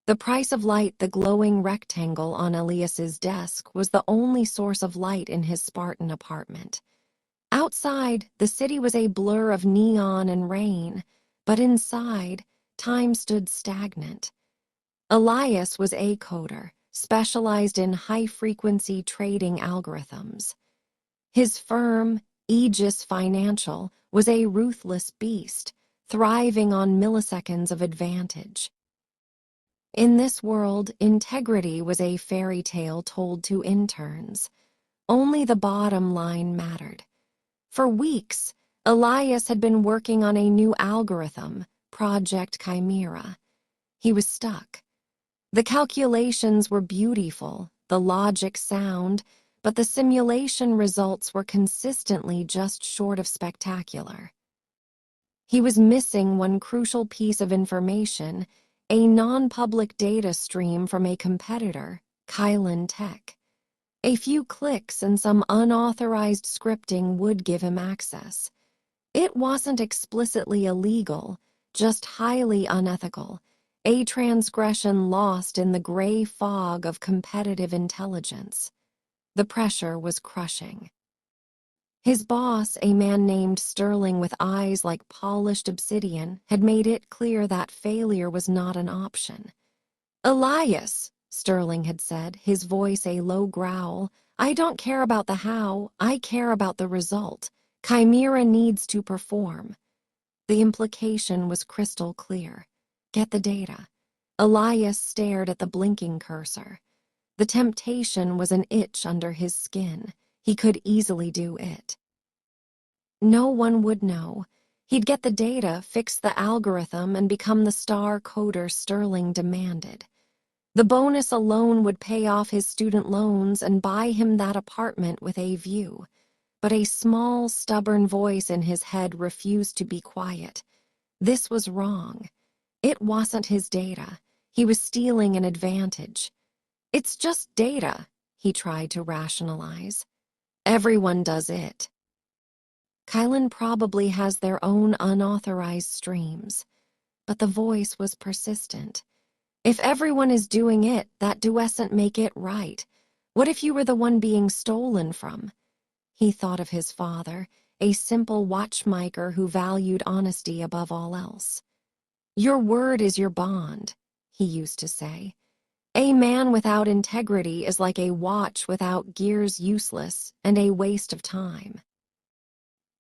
The price of light, the glowing rectangle on Elias's desk, was the only source of light in his Spartan apartment. Outside, the city was a blur of neon and rain, but inside, time stood stagnant. Elias was a coder, specialized in high-frequency trading algorithms. His firm, Aegis Financial, was a ruthless beast, thriving on milliseconds of advantage. In this world, integrity was a fairy tale told to interns. Only the bottom line mattered. For weeks, Elias had been working on a new algorithm, Project Chimera. He was stuck. The calculations were beautiful, the logic sound, but the simulation results were consistently just short of spectacular. He was missing one crucial piece of information, a non-public data stream from a competitor, Kylan Tech. A few clicks and some unauthorized scripting would give him access. It wasn't explicitly illegal, just highly unethical, a transgression lost in the gray fog of competitive intelligence. The pressure was crushing. His boss, a man named Sterling with eyes like polished obsidian, had made it clear that failure was not an option. "Elias," Sterling had said, his voice a low growl, "I don't care about the how, I care about the result. Chimera needs to perform." The implication was crystal clear. Get the data. Elias stared at the blinking cursor. The temptation was an itch under his skin. He could easily do it. No one would know. He'd get the data, fix the algorithm, and become the star coder Sterling demanded. The bonus alone would pay off his student loans and buy him that apartment with a view. But a small, stubborn voice in his head refused to be quiet. This was wrong. It wasn't his data. He was stealing an advantage. "It's just data," he tried to rationalize. "Everyone does it." Kylan probably has their own unauthorized streams. But the voice was persistent. "If everyone is doing it, that doesn't make it right. What if you were the one being stolen from?" He thought of his father, a simple watchmaker who valued honesty above all else. "Your word is your bond," he used to say. "A man without integrity is like a watch without gears, useless and a waste of time."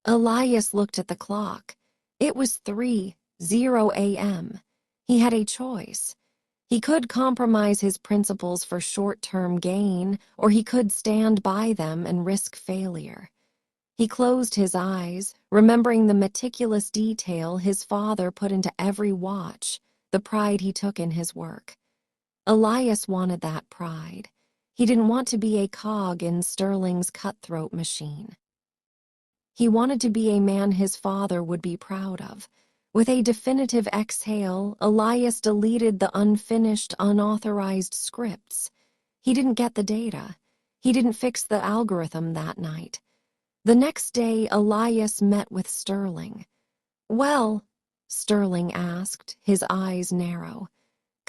Elias looked at the clock. It was 3:00 a.m. He had a choice. He could compromise his principles for short-term gain, or he could stand by them and risk failure. He closed his eyes, remembering the meticulous detail his father put into every watch, the pride he took in his work. Elias wanted that pride. He didn't want to be a cog in Sterling's cutthroat machine. He wanted to be a man his father would be proud of. With a definitive exhale, Elias deleted the unfinished, unauthorized scripts. He didn't get the data. He didn't fix the algorithm that night. The next day, Elias met with Sterling. "Well," Sterling asked, his eyes narrow.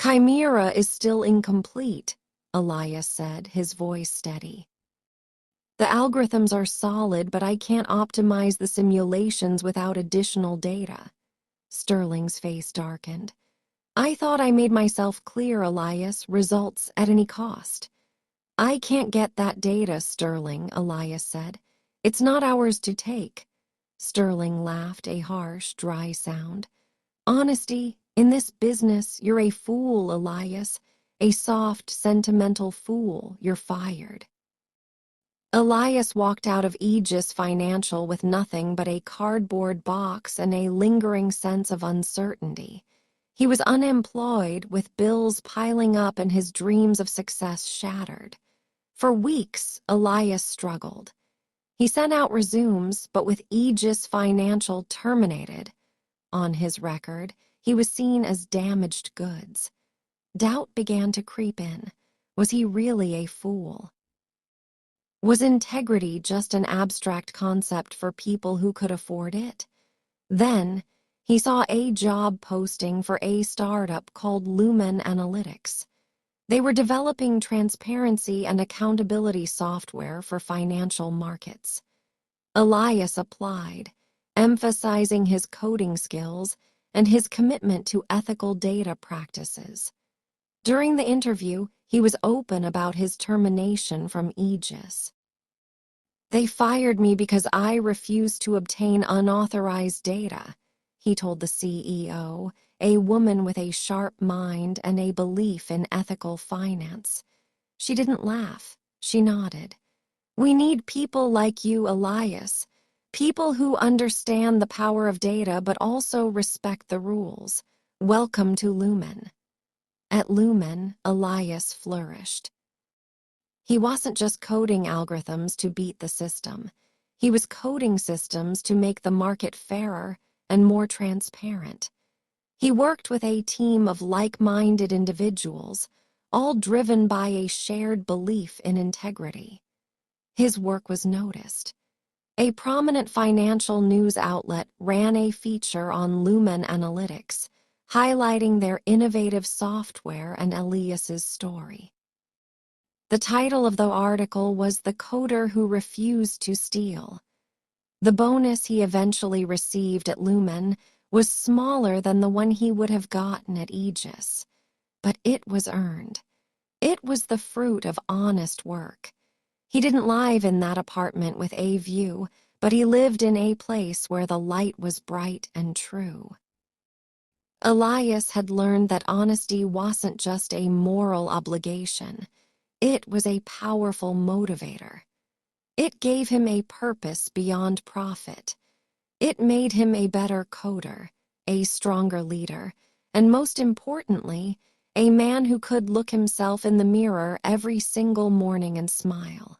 "Chimera is still incomplete," Elias said, his voice steady. "The algorithms are solid, but I can't optimize the simulations without additional data." Sterling's face darkened. "I thought I made myself clear, Elias. Results at any cost." "I can't get that data, Sterling," Elias said. "It's not ours to take." Sterling laughed, a harsh, dry sound. "Honesty, in this business, you're a fool, Elias. A soft, sentimental fool. You're fired." Elias walked out of Aegis Financial with nothing but a cardboard box and a lingering sense of uncertainty. He was unemployed, with bills piling up and his dreams of success shattered. For weeks, Elias struggled. He sent out resumes, but with Aegis Financial terminated on his record, he was seen as damaged goods. Doubt began to creep in. Was he really a fool? Was integrity just an abstract concept for people who could afford it? Then, He saw a job posting for a startup called Lumen Analytics. They were developing transparency and accountability software for financial markets. Elias applied, emphasizing his coding skills and his commitment to ethical data practices. During the interview, he was open about his termination from Aegis. "They fired me because I refused to obtain unauthorized data," he told the CEO, a woman with a sharp mind and a belief in ethical finance. She didn't laugh. She nodded. "We need people like you, Elias. People who understand the power of data but also respect the rules. Welcome to Lumen." At Lumen, Elias flourished. He wasn't just coding algorithms to beat the system. He was coding systems to make the market fairer and more transparent. He worked with a team of like-minded individuals, all driven by a shared belief in integrity. His work was noticed. A prominent financial news outlet ran a feature on Lumen Analytics, highlighting their innovative software and Elias's story. The title of the article was "The Coder Who Refused to Steal." The bonus he eventually received at Lumen was smaller than the one he would have gotten at Aegis, but it was earned. It was the fruit of honest work. He didn't live in that apartment with a view, but he lived in a place where the light was bright and true. Elias had learned that honesty wasn't just a moral obligation. It was a powerful motivator. It gave him a purpose beyond profit. It made him a better coder, a stronger leader, and most importantly, a man who could look himself in the mirror every single morning and smile.